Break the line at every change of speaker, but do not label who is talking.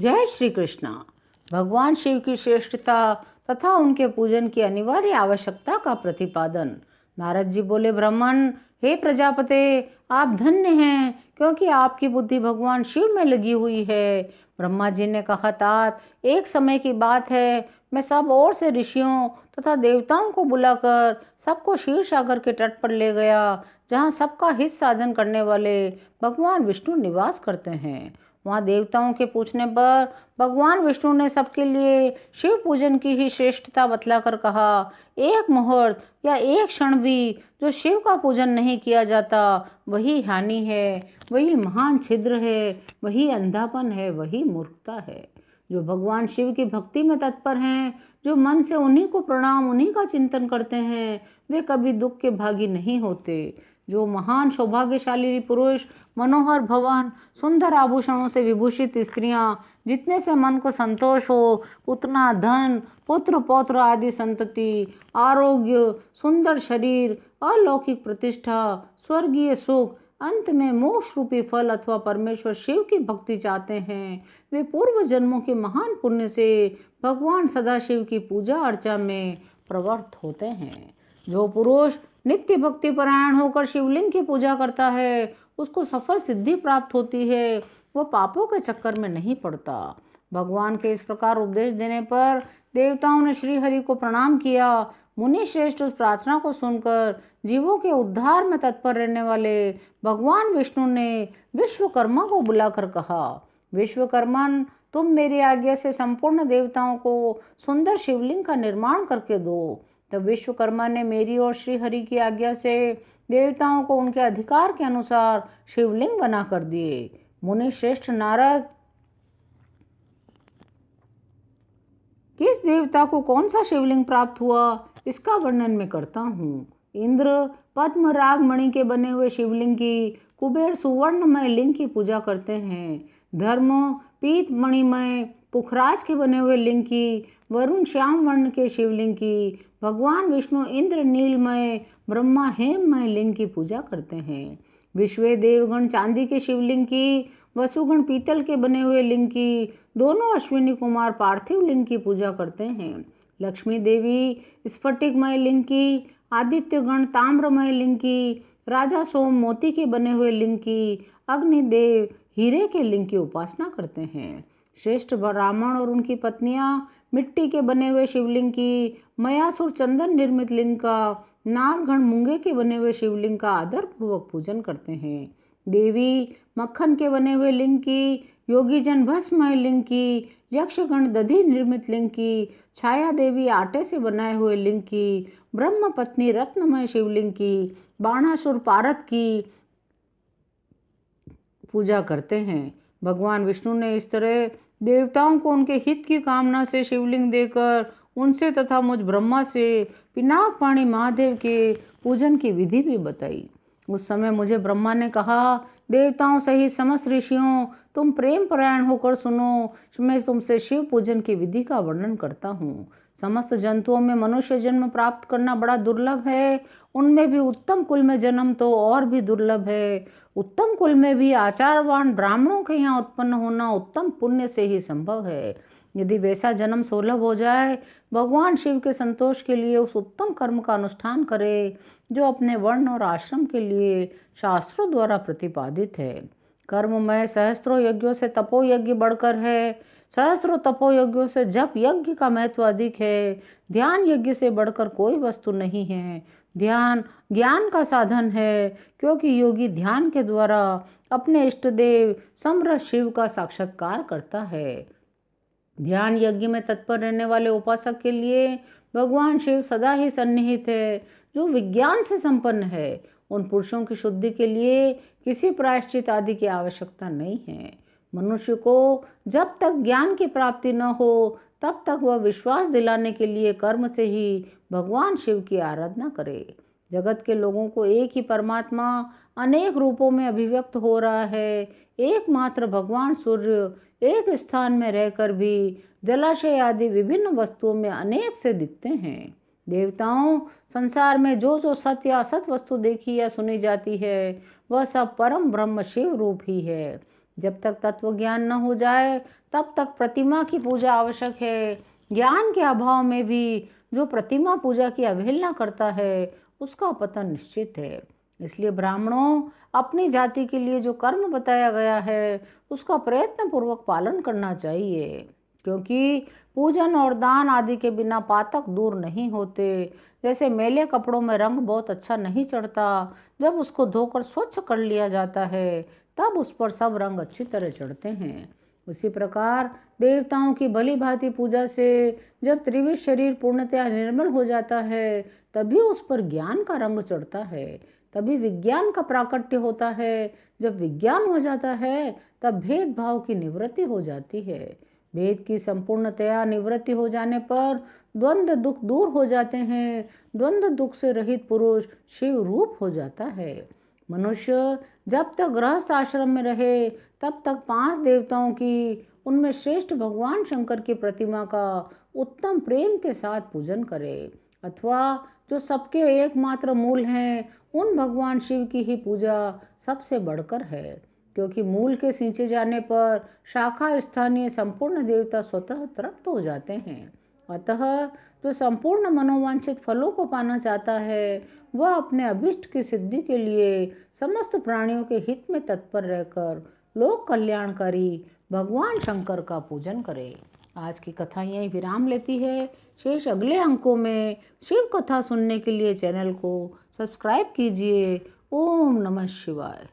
जय श्री कृष्णा। भगवान शिव की श्रेष्ठता तथा उनके पूजन की अनिवार्य आवश्यकता का प्रतिपादन। नारद जी बोले, ब्राह्मण, हे प्रजापते, आप धन्य हैं क्योंकि आपकी बुद्धि भगवान शिव में लगी हुई है। ब्रह्मा जी ने कहा, तात, एक समय की बात है, मैं सब ओर से ऋषियों तथा देवताओं को बुलाकर सबको क्षीर सागर के तट पर ले गया, जहाँ सबका हित साधन करने वाले भगवान विष्णु निवास करते हैं। वहाँ देवताओं के पूछने पर भगवान विष्णु ने सबके लिए शिव पूजन की ही श्रेष्ठता बतलाकर कहा, एक मुहूर्त या एक क्षण भी जो शिव का पूजन नहीं किया जाता वही हानि है, वही महान छिद्र है, वही अंधापन है, वही मूर्खता है। जो भगवान शिव की भक्ति में तत्पर हैं, जो मन से उन्हीं को प्रणाम, उन्हीं का चिंतन करते हैं, वे कभी दुख के भागी नहीं होते। जो महान सौभाग्यशाली पुरुष, मनोहर भवन, सुंदर आभूषणों से विभूषित स्त्रियां, जितने से मन को संतोष हो उतना धन, पुत्र पौत्र आदि संतति, आरोग्य, सुंदर शरीर, अलौकिक प्रतिष्ठा, स्वर्गीय सुख, अंत में मोक्ष रूपी फल अथवा परमेश्वर शिव की भक्ति चाहते हैं, वे पूर्व जन्मों के महान पुण्य से भगवान सदाशिव की पूजा अर्चा में प्रवृत्त होते हैं। जो पुरुष नित्य भक्ति परायण होकर शिवलिंग की पूजा करता है, उसको सफल सिद्धि प्राप्त होती है, वह पापों के चक्कर में नहीं पड़ता। भगवान के इस प्रकार उपदेश देने पर देवताओं ने श्री हरि को प्रणाम किया। मुनि श्रेष्ठ उस प्रार्थना को सुनकर जीवों के उद्धार में तत्पर रहने वाले भगवान विष्णु ने विश्वकर्मा को बुलाकर कहा, विश्वकर्मन, तुम मेरी आज्ञा से संपूर्ण देवताओं को सुंदर शिवलिंग का निर्माण करके दो। तब विश्वकर्मा ने मेरी और श्री हरि की आज्ञा से देवताओं को उनके अधिकार के अनुसार शिवलिंग बना कर दिए। मुनि श्रेष्ठ नारद, किस देवता को कौन सा शिवलिंग प्राप्त हुआ, इसका वर्णन मैं करता हूँ। इंद्र पद्म राग मणि के बने हुए शिवलिंग की, कुबेर सुवर्णमय लिंग की पूजा करते हैं। धर्म पीत मणिमय पुखराज के बने हुए लिंग की, वरुण श्याम वर्ण के शिवलिंग की, भगवान विष्णु इंद्र नीलमय, ब्रह्मा हेममय लिंग की पूजा करते हैं। विश्वे देवगण चांदी के शिवलिंग की, वसुगण पीतल के बने हुए लिंग की, दोनों अश्विनी कुमार पार्थिव लिंग की पूजा करते हैं। लक्ष्मी देवी स्फटिकमय लिंग की, आदित्यगण ताम्रमय लिंग की, राजा सोम मोती के बने हुए लिंग की, अग्निदेव हीरे के लिंग की उपासना करते हैं। श्रेष्ठ ब्राह्मण और उनकी पत्नियां मिट्टी के बने हुए शिवलिंग की, मयासुर चंदन निर्मित लिंग का, नागगण मूंगे के बने हुए शिवलिंग का आदर पूर्वक पूजन करते हैं। देवी मक्खन के बने हुए लिंग की, योगी जन भस्मय लिंग की, यक्षगण दधि निर्मित लिंग की, छाया देवी आटे से बनाए हुए लिंग की, ब्रह्म पत्नी रत्नमय शिवलिंग की, बाणासुर पारत की पूजा करते हैं। भगवान विष्णु ने इस तरह देवताओं को उनके हित की कामना से शिवलिंग देकर उनसे तथा मुझ ब्रह्मा से पिनाक पाणी महादेव के पूजन की विधि भी बताई। उस समय मुझे ब्रह्मा ने कहा, देवताओं सहित समस्त ऋषियों, तुम प्रेम परायण होकर सुनो, मैं तुमसे शिव पूजन की विधि का वर्णन करता हूँ। समस्त जंतुओं में मनुष्य जन्म प्राप्त करना बड़ा दुर्लभ है, उनमें भी उत्तम कुल में जन्म तो और भी दुर्लभ है। उत्तम कुल में भी आचारवान ब्राह्मणों के यहाँ उत्पन्न होना उत्तम पुण्य से ही संभव है। यदि वैसा जन्म सुलभ हो जाए, भगवान शिव के संतोष के लिए उस उत्तम कर्म का अनुष्ठान करे जो अपने वर्ण और आश्रम के लिए शास्त्रों द्वारा प्रतिपादित है। कर्ममय सहस्त्रों यज्ञों से तपो यज्ञ बढ़कर है, सहस्त्रों तपो यज्ञों से जप यज्ञ का महत्व अधिक है। ध्यान यज्ञ से बढ़कर कोई वस्तु नहीं है। ध्यान ज्ञान का साधन है, क्योंकि योगी ध्यान के द्वारा अपने इष्ट देव समरथ शिव का साक्षात्कार करता है। ध्यान यज्ञ में तत्पर रहने वाले उपासक के लिए भगवान शिव सदा ही सन्निहित है, जो विज्ञान से संपन्न है। उन पुरुषों की शुद्धि के लिए किसी प्रायश्चित आदि की आवश्यकता नहीं है। मनुष्य को जब तक ज्ञान की प्राप्ति न हो, तब तक वह विश्वास दिलाने के लिए कर्म से ही भगवान शिव की आराधना करे। जगत के लोगों को एक ही परमात्मा अनेक रूपों में अभिव्यक्त हो रहा है। एकमात्र भगवान सूर्य एक स्थान में रहकर भी जलाशय आदि विभिन्न वस्तुओं में अनेक से दिखते हैं। देवताओं, संसार में जो जो सत्य या असत वस्तु देखी या सुनी जाती है, वह सब परम ब्रह्म शिव रूप ही है। जब तक तत्व ज्ञान न हो जाए तब तक प्रतिमा की पूजा आवश्यक है। ज्ञान के अभाव में भी जो प्रतिमा पूजा की अवहेलना करता है उसका पतन निश्चित है। इसलिए ब्राह्मणों, अपनी जाति के लिए जो कर्म बताया गया है उसका प्रयत्न पूर्वक पालन करना चाहिए, क्योंकि पूजन और दान आदि के बिना पातक दूर नहीं होते। जैसे मैले कपड़ों में रंग बहुत अच्छा नहीं चढ़ता, जब उसको धोकर स्वच्छ कर लिया जाता है तब उस पर सब रंग अच्छी तरह चढ़ते हैं। उसी प्रकार देवताओं की भली भांति पूजा से जब त्रिविध शरीर पूर्णतया निर्मल हो जाता है तभी उस पर ज्ञान का रंग चढ़ता है, तभी विज्ञान का प्राकट्य होता है। जब विज्ञान हो जाता है तब भेदभाव की निवृत्ति हो जाती है। भेद की संपूर्णतया निवृत्ति हो जाने पर द्वंद्व दुख दूर हो जाते हैं। द्वंद्व दुख से रहित पुरुष शिव रूप हो जाता है। मनुष्य जब तक गृहस्थ आश्रम में रहे तब तक 5 देवताओं की, उनमें श्रेष्ठ भगवान शंकर की प्रतिमा का उत्तम प्रेम के साथ पूजन करे, अथवा जो सबके एकमात्र मूल हैं उन भगवान शिव की ही पूजा सबसे बढ़कर है, क्योंकि मूल के सींचे जाने पर शाखा स्थानीय संपूर्ण देवता स्वतः तृप्त हो जाते हैं। अतः जो संपूर्ण मनोवांछित फलों को पाना चाहता है वह अपने अभिष्ट की सिद्धि के लिए समस्त प्राणियों के हित में तत्पर रहकर लोक कल्याणकारी भगवान शंकर का पूजन करे। आज की कथा यहीं विराम लेती है। शेष अगले अंकों में शिव कथा सुनने के लिए चैनल को सब्सक्राइब कीजिए। ओम नमः शिवाय।